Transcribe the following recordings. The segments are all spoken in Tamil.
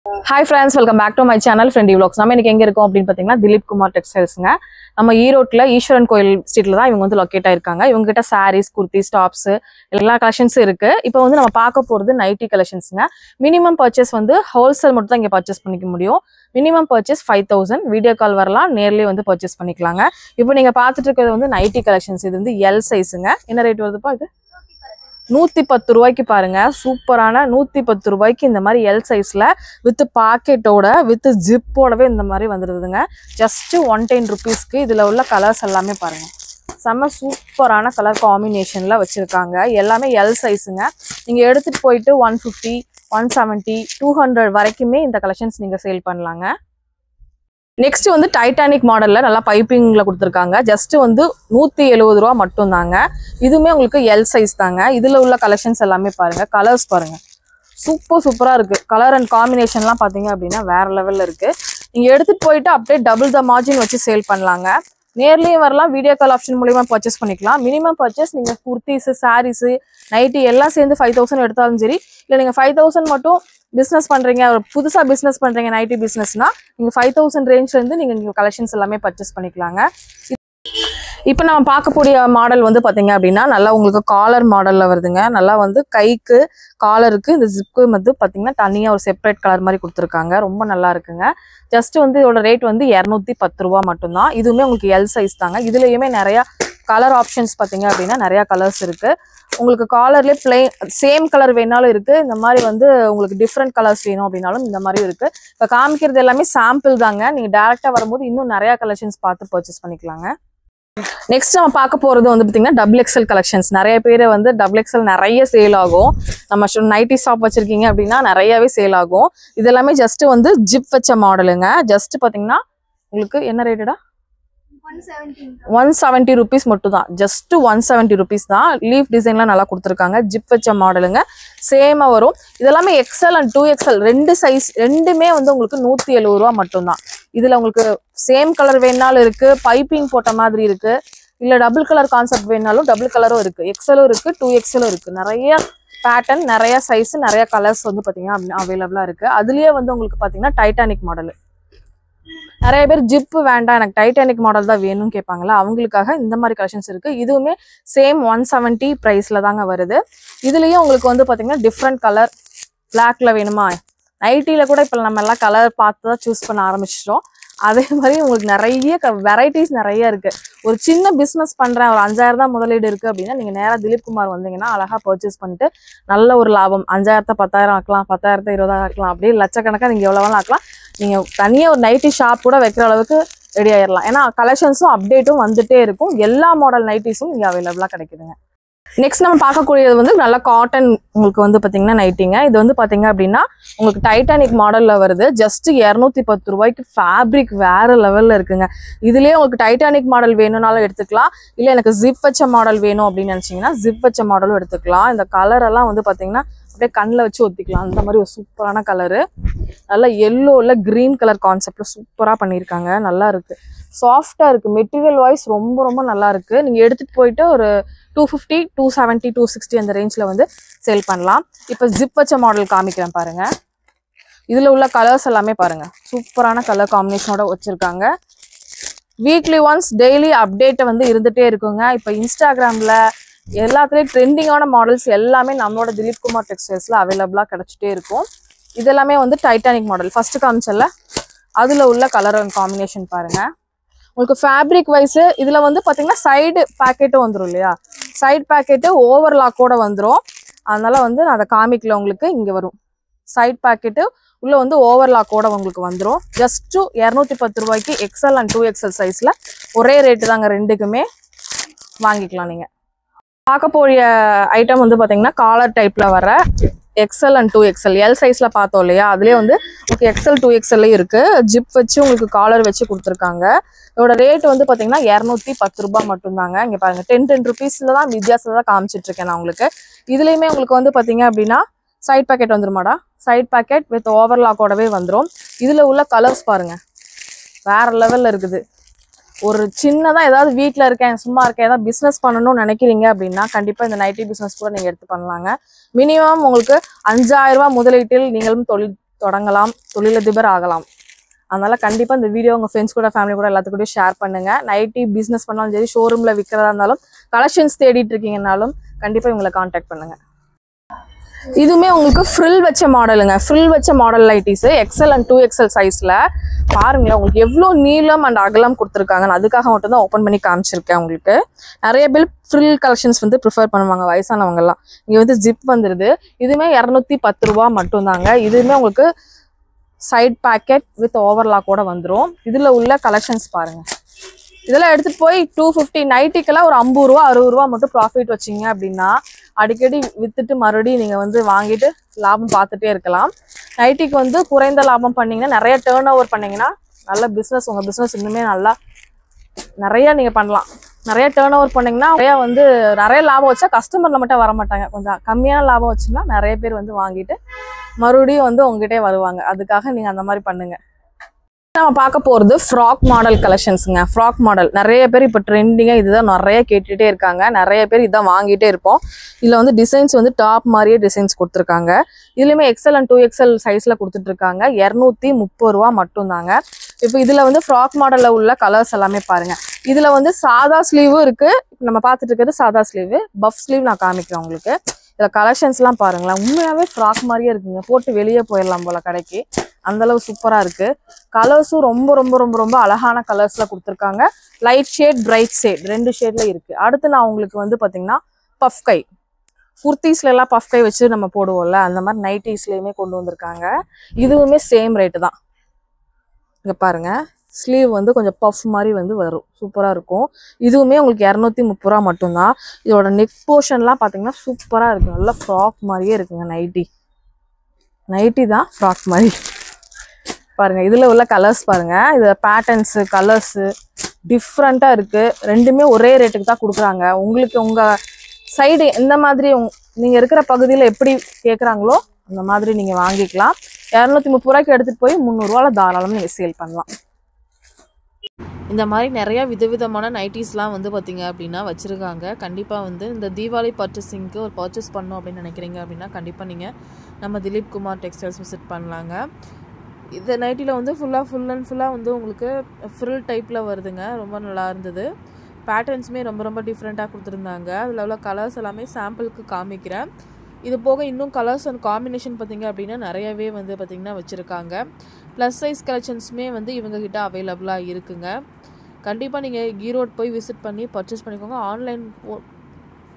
Hi friends, welcome back to my channel Friendly Vlogs. நம்ம இன்னைக்கு எங்க இருக்கோம் அப்படினு பாத்தீங்கன்னா திலீப் குமார் டெக்ஸ்டைல்ஸ்ங்க. நம்ம ஈரோட்ல ஈஸ்வரன் கோயில் ஸ்ட்ரீட்ல தான் இவங்க வந்து லொகேட் ஆயிருக்காங்க. இவங்க கிட்ட sarees, kurtis, tops எல்லா கலெக்ஷன்ஸும் இருக்கு. இப்போ வந்து நம்ம பார்க்க போறது நைட்டி கலெக்ஷன்ஸ்ங்க. மினிமம் பர்ச்சேஸ் வந்து ஹோல்சேல் மட்டும் தான் இங்க பர்ச்சேஸ் பண்ணிக்க முடியும். Minimum purchase 5000. வீடியோ கால் வரலாம், நேர்லயே வந்து பர்ச்சேஸ் பண்ணிக்கலாங்க. இப்போ நீங்க பார்த்துட்டு இருக்கிறது வந்து நைட்டி கலெக்ஷன்ஸ். இது வந்து L சைஸ்ங்க. என்ன ரேட் வருதுப்பா இது? 110 ரூபாய்க்கு பாருங்க. சூப்பரான 110 ரூபாய்க்கு இந்த மாதிரி எல் சைஸ்ல வித் பாக்கெட்டோட வித் ஜிப்போடவே இந்த மாதிரி வந்துருதுங்க. ஜஸ்ட் 110 ருபீஸ்க்கு இதுல உள்ள கலர்ஸ் எல்லாமே பாருங்க. செம்ம சூப்பரான கலர் காம்பினேஷன்ல வச்சிருக்காங்க. எல்லாமே எல் சைஸுங்க. நீங்க எடுத்துட்டு போயிட்டு 150, 170, 200 வரைக்குமே இந்த கலெக்ஷன்ஸ் நீங்க சேல் பண்ணலாங்க. நெக்ஸ்ட் வந்து டைட்டானிக் மாடல்ல நல்லா பைப்பிங்ல கொடுத்துருக்காங்க. ஜஸ்ட் வந்து 170 ரூபா மட்டும் தாங்க. இதுவுமே உங்களுக்கு எல் சைஸ் தாங்க. இதுல உள்ள கலெக்ஷன்ஸ் எல்லாமே பாருங்க. கலர்ஸ் பாருங்க, சூப்பரா இருக்கு. கலர் அண்ட் காம்பினேஷன்லாம் பாத்தீங்க அப்படின்னா வேற லெவல்ல இருக்கு. நீங்க எடுத்துட்டு போயிட்டு அப்படியே டபுள் த மார்ஜின் வச்சு சேல் பண்ணலாங்க. நேர்லயும் வரலாம், வீடியோ கால் ஆப்ஷன் மூலியமா பர்ச்சேஸ் பண்ணிக்கலாம். மினிமம் பர்ச்சேஸ் நீங்க குர்த்திஸ், சாரீஸ், நைட்டி எல்லாம் சேர்ந்து 5000 எடுத்தாலும் சரி, இல்லை நீங்க 5000 மட்டும் பிசினஸ் பண்றீங்க, புதுசா பிசினஸ் பண்றீங்க நைட்டி பிசினஸ்னா நீங்க 5000 ரேஞ்ச்ல இருந்து நீங்க கலெக்ஷன்ஸ் எல்லாமே பர்ச்சேஸ் பண்ணிக்கலாங்க. இப்போ நம்ம பார்க்கக்கூடிய மாடல் வந்து பாத்தீங்க அப்படின்னா நல்லா உங்களுக்கு காலர் மாடல்ல வருதுங்க. நல்லா வந்து கைக்கு காலருக்கு இந்த ஜிப்பு வந்து பாத்தீங்கன்னா தனியா ஒரு செப்பரேட் கலர் மாதிரி கொடுத்துருக்காங்க. ரொம்ப நல்லா இருக்குங்க. ஜஸ்ட் வந்து இதோட ரேட் வந்து 210 ரூபா மட்டும்தான். இதுவுமே உங்களுக்கு எல் சைஸ் தாங்க. இதுலயுமே நிறைய கலர் ஆப்ஷன்ஸ் பாத்தீங்க அப்படின்னா நிறைய கலர்ஸ் இருக்கு. உங்களுக்கு காலர்லேயே பிளெயின் சேம் கலர் வேணாலும் இருக்கு. இந்த மாதிரி வந்து உங்களுக்கு டிஃப்ரெண்ட் கலர்ஸ் வேணும் அப்படின்னாலும் இந்த மாதிரி இருக்கு. இப்போ காமிக்கிறது எல்லாமே சாம்பிள் தாங்க. நீங்க டைரக்டா வரும்போது இன்னும் நிறைய கலெக்ஷன்ஸ் பார்த்து பர்ச்சேஸ் பண்ணிக்கலாங்க. நெக்ஸ்ட் நம்ம பார்க்க போறது வந்து பாத்தீங்கன்னா டபுள் எக்ஸ்எல் கலெக்ஷன்ஸ். நிறைய பேர் வந்து டபுள் எக்ஸ்எல் நிறைய சேல் ஆகும். நம்ம நைட்டி ஷாப் வச்சிருக்கீங்க அப்படின்னா நிறையவே சேல் ஆகும். இது எல்லாமே ஜஸ்ட் வந்து ஜிப் வச்ச மாடலுங்க. ஜஸ்ட் பாத்தீங்கன்னா உங்களுக்கு என்ன ரேட்டடா? 170 ருபீஸ் மட்டும் தான். ஜஸ்ட் 170 ருபீஸ் தான். லீஃப் டிசைன்லாம் நல்லா கொடுத்துருக்காங்க. ஜிப் வச்ச மாடலுங்க. சேமா வரும். இதெல்லாமே எக்ஸ்எல் அண்ட் 2XL ரெண்டு சைஸ் ரெண்டுமே வந்து உங்களுக்கு 170 ரூபா மட்டும் தான். இதுல உங்களுக்கு சேம் கலர் வேணாலும் இருக்கு, பைப்பிங் போட்ட மாதிரி இருக்கு, இல்ல டபுள் கலர் கான்செப்ட் வேணாலும் டபுள் கலரும் இருக்கு, எக்ஸ்எலும் இருக்கு, 2XLம் இருக்கு. நிறைய பேட்டர்ன், நிறைய சைஸ், நிறைய கலர்ஸ் வந்து பாத்தீங்கன்னா அவைலபிளா இருக்கு. அதுலயே வந்து உங்களுக்கு பாத்தீங்கன்னா டைட்டானிக் மாடல். நிறைய பேர் ஜிப்பு வேண்டாம், எனக்கு டைட்டானிக் மாடல் தான் வேணும்னு கேட்பாங்களா, அவங்களுக்காக இந்த மாதிரி கலெக்ஷன்ஸ் இருக்கு. இதுவுமே சேம் 170 பிரைஸ்ல தாங்க வருது. இதுலயும் உங்களுக்கு வந்து பாத்தீங்கன்னா டிஃப்ரெண்ட் கலர், பிளாக்ல வேணுமா, நைட்டில கூட இப்ப நம்ம எல்லாம் கலர் பார்த்து தான் சூஸ் பண்ண ஆரம்பிச்சிட்டோம். அதே மாதிரி உங்களுக்கு நிறைய வெரைட்டிஸ் நிறைய இருக்கு. ஒரு சின்ன பிசினஸ் பண்றேன், ஒரு 5000 தான் முதலீடு இருக்கு அப்படின்னா நீங்க நேரா திலீப் குமார் வந்தீங்கன்னா அழகா பர்ச்சேஸ் பண்ணிட்டு நல்ல ஒரு லாபம் 5000 10,000 ஆக்கலாம், 10,000 20,000 ஆக்கலாம், அப்படியே லட்சக்கணக்கா நீங்க எவ்வளவு ஆக்கலாம். நீங்க தனியா ஒரு நைட்டி ஷாப் கூட வைக்கிற அளவுக்கு ரெடி ஆயிடலாம். ஏன்னா கலெக்ஷன்ஸும் அப்டேட்டும் வந்துட்டே இருக்கும். எல்லா மாடல் நைட்டிஸும் இங்க அவைலபிளா கிடைக்குதுங்க. நெக்ஸ்ட் நம்ம பார்க்கக்கூடியது வந்து நல்லா காட்டன் உங்களுக்கு வந்து பாத்தீங்கன்னா நைட்டிங்க. இது வந்து பாத்தீங்க அப்படின்னா உங்களுக்கு டைட்டானிக் மாடல்ல வருது. ஜஸ்ட் 210 ரூபாய்க்கு ஃபேப்ரிக் வேற லெவல்ல இருக்குங்க. இதுலயே உங்களுக்கு டைட்டானிக் மாடல் வேணும்னாலும் எடுத்துக்கலாம், இல்ல எனக்கு ஜிப் வச்ச மாடல் வேணும் அப்படின்னு நினைச்சீங்கன்னா ஜிப் வச்ச மாடலும் எடுத்துக்கலாம். இந்த கலர் எல்லாம் வந்து பாத்தீங்கன்னா அப்படியே கண்ணில் வச்சு ஒத்திக்கலாம். அந்த மாதிரி ஒரு சூப்பரான கலரு. நல்லா எல்லோல கிரீன் கலர் கான்செப்ட்ல சூப்பரா பண்ணியிருக்காங்க. நல்லா இருக்கு, சாஃப்டா இருக்கு. மெட்டீரியல் வைஸ் ரொம்ப ரொம்ப நல்லா இருக்கு. நீங்க எடுத்துட்டு போயிட்டு ஒரு 250, 270, 260 அந்த ரேஞ்ச்ல வந்து சேல் பண்ணலாம். இப்போ ஜிப் வச்ச மாடல் காமிக்கிறேன் பாருங்க. இதுல உள்ள கலர்ஸ் எல்லாமே பாருங்க, சூப்பரான கலர் காம்பினேஷனோட வச்சிருக்காங்க. வீக்லி ஒன்ஸ் டெய்லி அப்டேட் வந்து இருந்துட்டே இருக்குங்க. இப்போ இன்ஸ்டாகிராம்ல எல்லாத்துலேயும் ட்ரெண்டிங்கான மாடல்ஸ் எல்லாமே நம்மளோட திலீப் குமார் டெக்ஸ்டைல்ஸ்ல அவைலபிளா கிடைச்சிட்டே இருக்கும். இதெல்லாமே வந்து டைட்டானிக் மாடல் ஃபர்ஸ்ட் காமிச்சல அதுல உள்ள கலர் அண்ட் காம்பினேஷன் பாருங்க. உங்களுக்கு ஃபேப்ரிக் வைஸ் இதுல வந்து பாத்தீங்கன்னா சைடு பேக்கெட்டும் வந்துடும் இல்லையா, சைடு பேக்கெட்டு ஓவர்லாக்கோட வந்துடும். அதனால வந்து நான் அதை காமிக்கல. உங்களுக்கு இங்க வரும் சைடு பேக்கெட்டு, உள்ள வந்து ஓவர்லாக்கோட உங்களுக்கு வந்துடும். ஜஸ்ட் 210 ரூபாய்க்கு எக்ஸ்எல் அண்ட் 2XL சைஸ்ல ஒரே ரேட்டு தாங்க. ரெண்டுக்குமே வாங்கிக்கலாம். நீங்க பார்க்க போறிய ஐட்டம் வந்து பாத்தீங்கன்னா காலர் டைப்ல வர எக்ஸ்எல் அண்ட் 2XL எல் சைஸ்ல பார்த்தோம் இல்லையா, அதுலயே வந்து உங்களுக்கு எக்ஸ்எல் 2XL இருக்கு. ஜிப் வச்சு உங்களுக்கு காலர் வச்சு கொடுத்துருக்காங்க. இதோட ரேட் வந்து பாத்தீங்கன்னா 210 ரூபாய் மட்டும் தாங்க. இங்க பாருங்க 10 ருபீஸ்ல தான் வித்தியாசத்தை தான் காமிச்சிட்டு இருக்கேன் நான் உங்களுக்கு. இதுலயுமே உங்களுக்கு வந்து பாத்தீங்க அப்படின்னா சைட் பேக்கெட் வந்துருமாடா, சைட் பேக்கெட் வித் ஓவர்லாக்கோடவே வந்துடும். இதுல உள்ள கலர்ஸ் பாருங்க வேற லெவல்ல இருக்குது. ஒரு சின்னதா ஏதாவது வீட்டில் இருக்கேன், சும்மா இருக்கேன், ஏதாவது பிஸ்னஸ் பண்ணணும்னு நினைக்கிறீங்க அப்படின்னா கண்டிப்பாக இந்த நைட்டி பிஸ்னஸ் கூட நீங்கள் எடுத்து பண்ணலாங்க. மினிமம் உங்களுக்கு 5000 ரூபாய் முதலீட்டில் நீங்களும் தொழில் தொடங்கலாம், தொழிலதிபர் ஆகலாம். அதனால கண்டிப்பா இந்த வீடியோ உங்க ஃப்ரெண்ட்ஸ் கூட ஃபேமிலி கூட எல்லாத்துக்கூடயும் ஷேர் பண்ணுங்க. நைட்டி பிசினஸ் பண்ணாலும் சரி, ஷோரூம்ல விற்கிறதா இருந்தாலும், கலெக்ஷன்ஸ் தேடிட்டு இருக்கீங்கன்னாலும் கண்டிப்பா இவங்களை கான்டாக்ட் பண்ணுங்க. இதுவுமே உங்களுக்கு ஃப்ரில் வச்ச மாடலுங்க. ஃப்ரில் வச்ச model nighties XL and 2XL சைஸ்ல பாருங்களேன். உங்களுக்கு எவ்வளோ நீளம் அண்ட் அகலம் கொடுத்துருக்காங்க. அதுக்காக மட்டும் தான் ஓப்பன் பண்ணி காமிச்சிருக்கேன். உங்களுக்கு நிறைய பேர் ஃப்ரில் கலெக்ஷன்ஸ் வந்து ப்ரிஃபர் பண்ணுவாங்க, வயசானவங்கலாம். இங்கே வந்து ஜிப் வந்துடுது. இதுவுமே 210 ரூபா மட்டும்தாங்க. இதுவுமே உங்களுக்கு சைட் பேக்கெட் வித் ஓவர்லாக்கோட வந்துடும். இதில் உள்ள கலெக்ஷன்ஸ் பாருங்க. இதெல்லாம் எடுத்துகிட்டு போய் 250 நைட்டிக்கெல்லாம் ஒரு 50 ரூபா 60 ரூபா மட்டும் ப்ராஃபிட் வச்சிங்க அப்படின்னா அடிக்கடி விற்றுட்டு மறுபடியும் நீங்கள் வந்து வாங்கிட்டு லாபம் பார்த்துட்டே இருக்கலாம். நைட்டிக்கு வந்து குறைந்த லாபம் பண்ணிங்கன்னா, நிறைய டேர்ன் ஓவர் பண்ணிங்கன்னா நல்ல பிஸ்னஸ், உங்கள் பிஸ்னஸ் இன்னுமே நல்லா நிறையா நீங்கள் பண்ணலாம். நிறைய டேர்ன் ஓவர் பண்ணிங்கன்னா நிறைய லாபம் வச்சா கஸ்டமரில் மட்டும் வர மாட்டாங்க. கொஞ்சம் கம்மியான லாபம் வச்சுன்னா நிறைய பேர் வந்து வாங்கிட்டு மறுபடியும் வந்து உங்ககிட்டே வருவாங்க. அதுக்காக நீங்கள் அந்த மாதிரி பண்ணுங்கள். நம்ம பார்க்க போகிறது ஃப்ராக் மாடல் கலெக்ஷன்ஸுங்க. ஃப்ராக் மாடல் நிறைய பேர் இப்போ ட்ரெண்டிங்காக இதுதான் நிறைய கேட்டுகிட்டே இருக்காங்க. நிறைய பேர் இதான் வாங்கிட்டே இருப்போம். இதில் வந்து டிசைன்ஸ் வந்து டாப் மாதிரியே டிசைன்ஸ் கொடுத்துருக்காங்க. இதுலேயுமே XL and 2XL சைஸில் கொடுத்துட்ருக்காங்க. 230 ரூபா மட்டும்தாங்க. இப்போ இதில் வந்து ஃப்ராக் மாடலில் உள்ள கலர்ஸ் எல்லாமே பாருங்கள். இதில் வந்து சாதா ஸ்லீவும் இருக்குது. நம்ம பார்த்துட்டு இருக்கிறது சாதா ஸ்லீவு. பஃப் ஸ்லீவ் நான் காமிக்கிறேன் உங்களுக்கு. இதில் கலெக்ஷன்ஸ்லாம் பாருங்களேன். உண்மையாகவே ஃப்ராக் மாதிரியே இருக்குங்க. போட்டு வெளியே போயிடலாம் போல் கடைக்கு, அந்தளவு சூப்பராக இருக்குது. கலர்ஸும் ரொம்ப ரொம்ப ரொம்ப ரொம்ப அழகான கலர்ஸில் கொடுத்துருக்காங்க. லைட் ஷேட், பிரைட் ஷேட் 2 ஷேடில் இருக்குது. அடுத்து நான் உங்களுக்கு வந்து பார்த்திங்கன்னா பஃப் கை, குர்த்தீஸ்லாம் பஃப் கை வச்சு நம்ம போடுவோம்ல, அந்த மாதிரி நைட்டிஸ்லேயுமே கொண்டு வந்திருக்காங்க. இதுவுமே சேம் ரேட்டு தான். இங்கே பாருங்கள், ஸ்லீவ் வந்து கொஞ்சம் பஃப் மாதிரி வந்து வரும், சூப்பராக இருக்கும். இதுவுமே உங்களுக்கு 230 ரூபா மட்டும்தான். இதோட நெக் போர்ஷன்லாம் பார்த்தீங்கன்னா சூப்பராக இருக்குது. நல்லா ஃப்ராக் மாதிரியே இருக்குங்க. நைட்டி தான் ஃப்ராக் மாதிரி பாருங்க. இதில் உள்ள கலர்ஸ் பாருங்க. இது பேட்டர்ன்ஸு கலர்ஸு டிஃப்ரெண்ட்டாக இருக்குது. ரெண்டுமே ஒரே ரேட்டுக்கு தான் கொடுக்குறாங்க. உங்களுக்கு உங்கள் சைடு எந்த மாதிரி நீங்கள் இருக்கிற பகுதியில் எப்படி கேட்குறாங்களோ அந்த மாதிரி நீங்கள் வாங்கிக்கலாம். 230 ரூபாய்க்கு எடுத்துகிட்டு போய் 300 ரூபாயில் தாராளமாக நீங்கள் சேல் பண்ணலாம். இந்த மாதிரி நிறையா விதவிதமான நைட்டிஸ்லாம் வந்து பார்த்திங்க அப்படின்னா வச்சுருக்காங்க. கண்டிப்பாக வந்து இந்த தீபாவளி பர்ச்சேசிங்க்கு ஒரு பர்ச்சேஸ் பண்ணணும் அப்படின்னு நினைக்கிறீங்க அப்படின்னா கண்டிப்பாக நீங்கள் நம்ம திலீப் குமார் டெக்ஸ்டைல்ஸ் விசிட் பண்ணலாங்க. இந்த நைட்டியில் வந்து ஃபுல் அண்ட் ஃபுல்லாக வந்து உங்களுக்கு ஃப்ரில் டைப்பில் வருதுங்க. ரொம்ப நல்லா இருந்தது. பேட்டர்ன்ஸுமே ரொம்ப ரொம்ப டிஃப்ரெண்ட்டாக கொடுத்துருந்தாங்க. அதில் உள்ள கலர்ஸ் எல்லாமே சாம்பிளுக்கு காமிக்கிறேன். இது போக இன்னும் கலர்ஸ் அண்ட் காம்பினேஷன் பார்த்திங்க அப்படின்னா நிறையவே வந்து பார்த்திங்கன்னா வச்சுருக்காங்க. ப்ளஸ் சைஸ் கலெக்ஷன்ஸுமே வந்து இவங்ககிட்ட அவைலபிளாக இருக்குங்க. கண்டிப்பாக நீங்கள் ஈரோடு போய் விசிட் பண்ணி பர்ச்சேஸ் பண்ணிக்கோங்க. ஆன்லைன்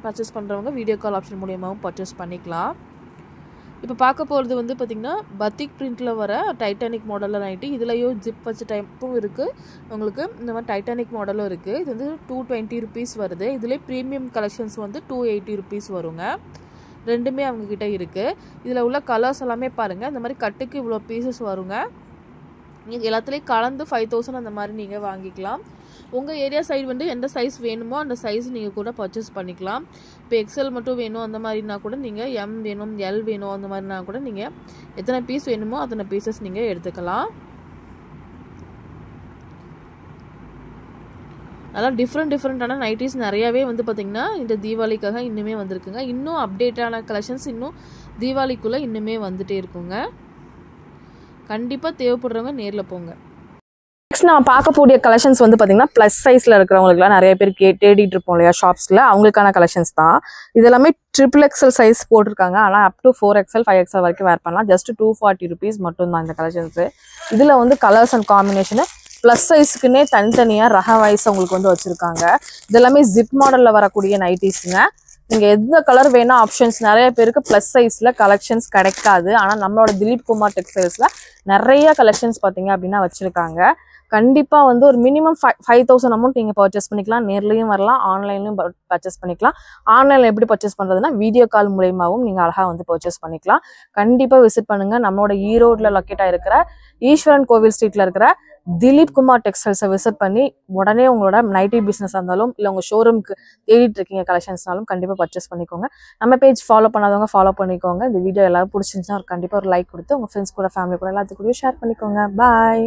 பர்ச்சேஸ் பண்ணுறவங்க வீடியோ கால் ஆப்ஷன் மூலியமாகவும் பர்ச்சேஸ் பண்ணிக்கலாம். இப்போ பார்க்க போகிறது வந்து பார்த்திங்கன்னா பத்திக் பிரிண்டில் வர டைட்டானிக் மாடலில் நைட்டி. இதுலேயும் ஜிப் வச்ச டைப்பும் இருக்குது. உங்களுக்கு இந்த மாதிரி டைட்டானிக் மாடலும் இருக்குது. இது வந்து 220 ருபீஸ் வருது. இதுலேயே ப்ரீமியம் கலெக்ஷன்ஸ் வந்து 280 ருபீஸ் வருங்க. ரெண்டுமே அவங்கக்கிட்ட இருக்குது. இதில் உள்ள கலர்ஸ் எல்லாமே பாருங்கள். இந்த மாதிரி கட்டுக்கு இவ்வளோ பீசஸ் வருங்க. நீங்கள் எல்லாத்துலேயும் கலந்து 5000 அந்த மாதிரி நீங்கள் வாங்கிக்கலாம். உங்கள் ஏரியா சைடு வந்து எந்த சைஸ் வேணுமோ அந்த சைஸ் நீங்கள் கூட பர்ச்சேஸ் பண்ணிக்கலாம். இப்போ XL மட்டும் வேணும் அந்த மாதிரினா கூட நீங்கள் M வேணும், L வேணும் அந்த மாதிரினா கூட நீங்கள் எத்தனை பீஸ் வேணுமோ அத்தனை பீசஸ் நீங்கள் எடுத்துக்கலாம். அதெல்லாம் டிஃப்ரெண்டான நைட்டிஸ் நிறையாவே வந்து பார்த்திங்கன்னா இந்த தீபாவளிக்காக இன்னுமே வந்திருக்குங்க. இன்னும் அப்டேட்டான கலெக்ஷன்ஸ் இன்னும் தீபாவளிக்குள்ளே இன்னுமே வந்துகிட்டே இருக்குங்க. கண்டிப்பாக தேவைப்படுறவங்க நேரில் போங்க. நெக்ஸ்ட் நான் பார்க்கக்கூடிய கலெக்ஷன்ஸ் வந்து பார்த்தீங்கன்னா ப்ளஸ் சைஸில் இருக்கிறவங்களுக்குலாம் நிறைய பேர் தேடிட்டு இருப்போம் இல்லையா ஷாப்ஸில், அவங்களுக்கான கலெக்ஷன்ஸ் தான். இது எல்லாமே XXL சைஸ் போட்டிருக்காங்க. ஆனால் அப் டு 4XL 5XL வரைக்கும் வேர் பண்ணலாம். ஜஸ்ட் 240 ருபீஸ் மட்டும்தான் இந்த கலெக்ஷன்ஸு. இதில் வந்து கலர்ஸ் அண்ட் காம்பினேஷனு ப்ளஸ் சைஸுக்குன்னே தனித்தனியாக ரக வைஸ் உங்களுக்கு வந்து வச்சுருக்காங்க. இதெல்லாமே ஜிப் மாடலில் வரக்கூடிய நைட்டிஸுங்க. நீங்கள் எந்த கலர் வேணா ஆப்ஷன்ஸ் நிறைய பேருக்கு ப்ளஸ் சைஸில் கலெக்ஷன்ஸ் கிடைக்காது. ஆனால் நம்மளோட திலீப் குமார் டெக்ஸ்டைல்ஸில் நிறைய கலெக்ஷன்ஸ் பார்த்தீங்க அப்படின்னா வச்சுருக்காங்க. கண்டிப்பாக வந்து ஒரு மினிமம் 5000 அமௌண்ட் நீங்கள் பர்ச்சேஸ் பண்ணிக்கலாம். நேர்லையும் வரலாம், ஆன்லைன்லையும் பர்ச்சேஸ் பண்ணிக்கலாம். ஆன்லைனில் எப்படி பர்ச்சேஸ் பண்ணுறதுன்னா வீடியோ கால் மூலயமாவும் நீங்கள் அழகாக வந்து பர்ச்சேஸ் பண்ணிக்கலாம். கண்டிப்பாக விசிட் பண்ணுங்கள். நம்மளோட ஈரோடில் லொக்கேட்டாக இருக்கிற ஈஸ்வரன் கோவில் ஸ்ட்ரீட்டில் இருக்கிற திலீப் குமார் டெக்ஸ்டைல்ஸை விசிட் பண்ணி உடனே உங்களோட நைட்டி பிஸ்னஸ் இருந்தாலும் இல்லை உங்கள் ஷோரூமுக்கு தேடிட்டு இருக்கீங்க கலெக்ஷன்ஸ்னாலும் கண்டிப்பாக பர்ச்சேஸ் பண்ணிக்கோங்க. நம்ம பேஜ் ஃபாலோ பண்ணாதவங்க ஃபாலோ பண்ணிக்கோங்க. இந்த வீடியோ எல்லாரும் பிடிச்சிருந்துச்சுன்னா கண்டிப்பாக ஒரு லைக் கொடுத்து உங்கள் ஃப்ரெண்ட்ஸ் கூட ஃபேமிலி கூட எல்லாத்துக்கூடயும் ஷேர் பண்ணிக்கோங்க. பாய்.